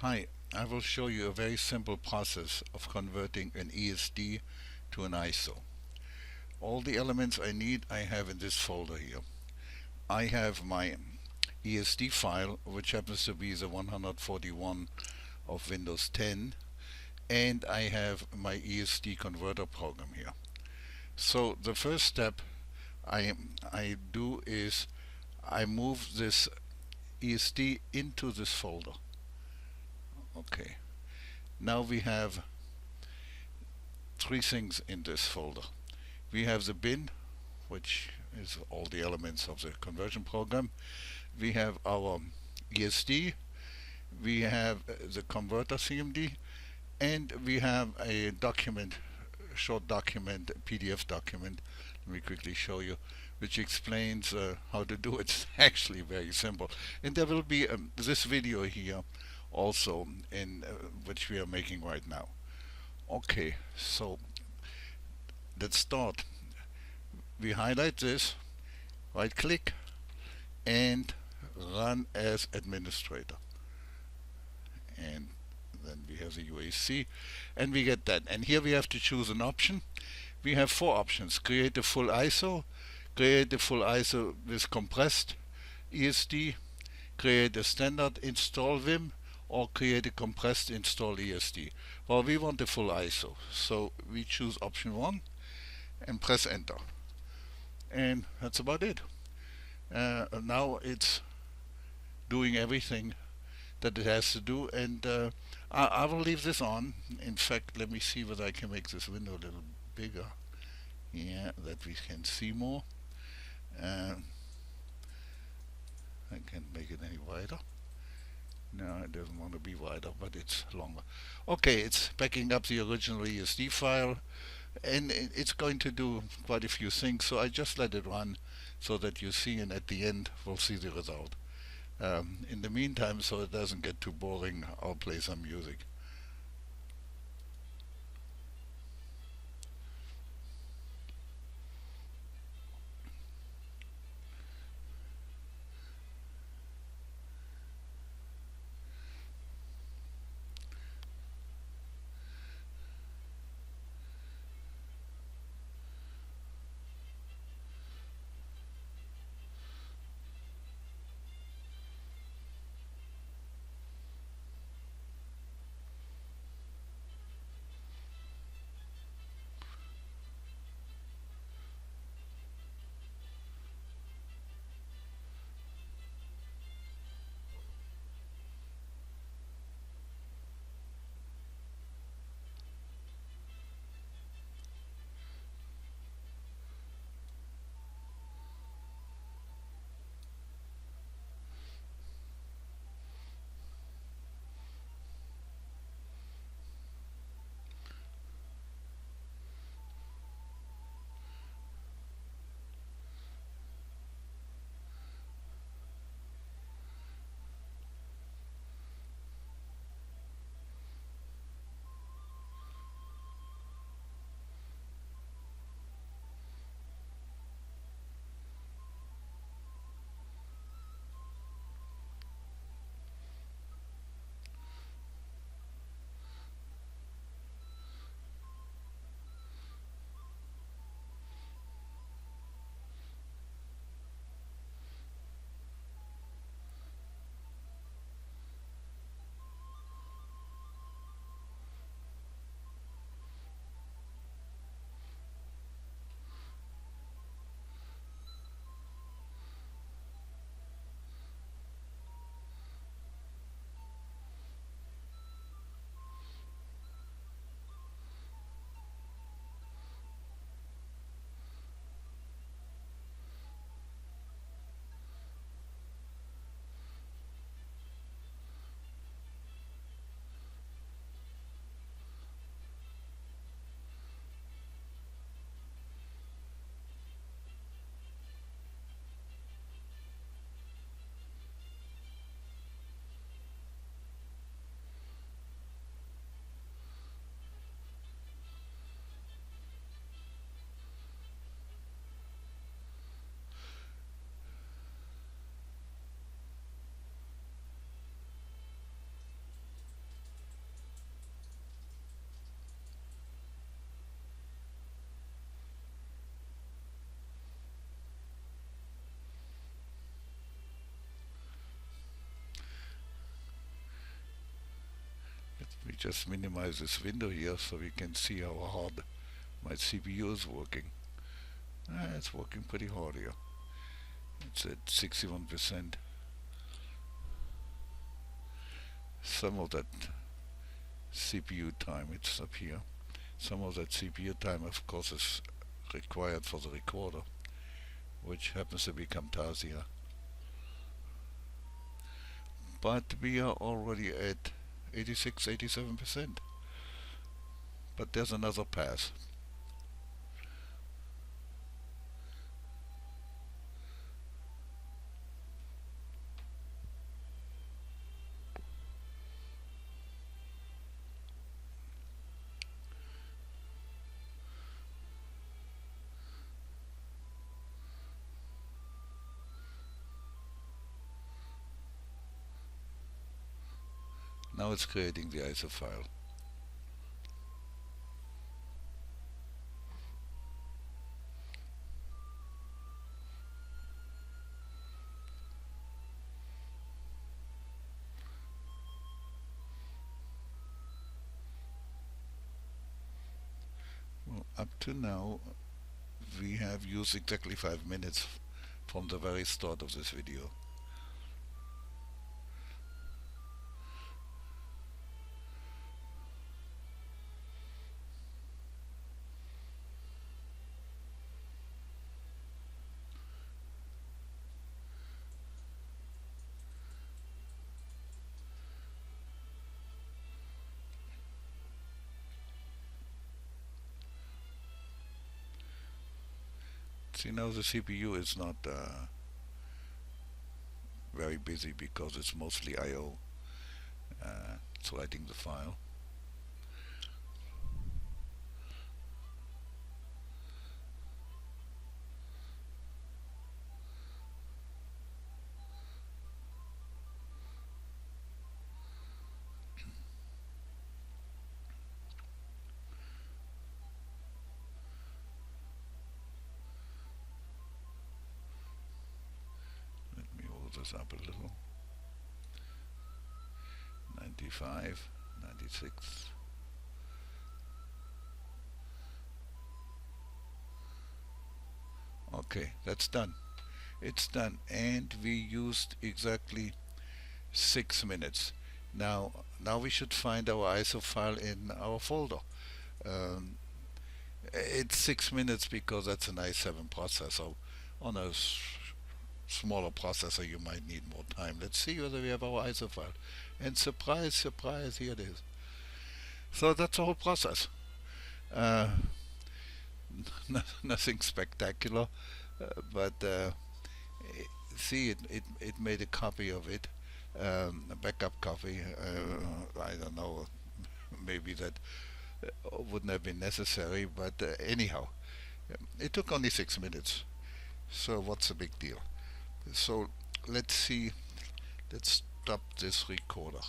Hi, I will show you a very simple process of converting an ESD to an ISO. All the elements I need I have in this folder here. I have my ESD file, which happens to be the 141 of Windows 10, and I have my ESD converter program here. So the first step I do is I move this ESD into this folder. Okay, now we have three things in this folder. We have the bin, which is all the elements of the conversion program. We have our ESD, we have the converter CMD, and we have a document, a short document, a PDF document. Let me quickly show you, which explains how to do it. It's actually very simple. And there will be this video here also, in which we are making right now. Okay, so let's start. We highlight this, right click, and run as administrator. And then we have the UAC, and we get that. And here we have to choose an option. We have four options: create a full ISO, create a full ISO with compressed ESD, create a standard install Vim, or create a compressed install ESD. Well, we want a full ISO, so we choose option 1 and press enter. And that's about it. Now it's doing everything that it has to do, and I will leave this on. In fact, let me see whether I can make this window a little bigger. Yeah, that we can see more. I can't make it any wider. No, it doesn't want to be wider, but it's longer. Okay, it's backing up the original ESD file, and it's going to do quite a few things, so I just let it run so that you see, and at the end we'll see the result. In the meantime, so it doesn't get too boring, I'll play some music. me just minimize this window here so we can see how hard my CPU is working. It's working pretty hard here. It's at 61%. Some of that CPU time, it's up here. Some of that CPU time, of course, is required for the recorder, which happens to be Camtasia. But we are already at 86, 87%. But there's another path. Now it's creating the ISO file. Well, up to now, we have used exactly 5 minutes from the very start of this video. See, now the CPU is not very busy because it's mostly I/O. It's writing the file. Let me roll this up a little. 95, 96. Okay, that's done. It's done, and we used exactly 6 minutes. Now we should find our ISO file in our folder. Um, it's 6 minutes because that's an i7 processor. On a smaller processor you might need more time. Let's see whether we have our ISO file. And surprise, surprise, here it is. So that's the whole process. Uh, Nothing spectacular, but see, it made a copy of it, a backup copy. I don't know, maybe that wouldn't have been necessary, but anyhow, it took only 6 minutes. So what's the big deal? So let's see. Let's stop this recorder.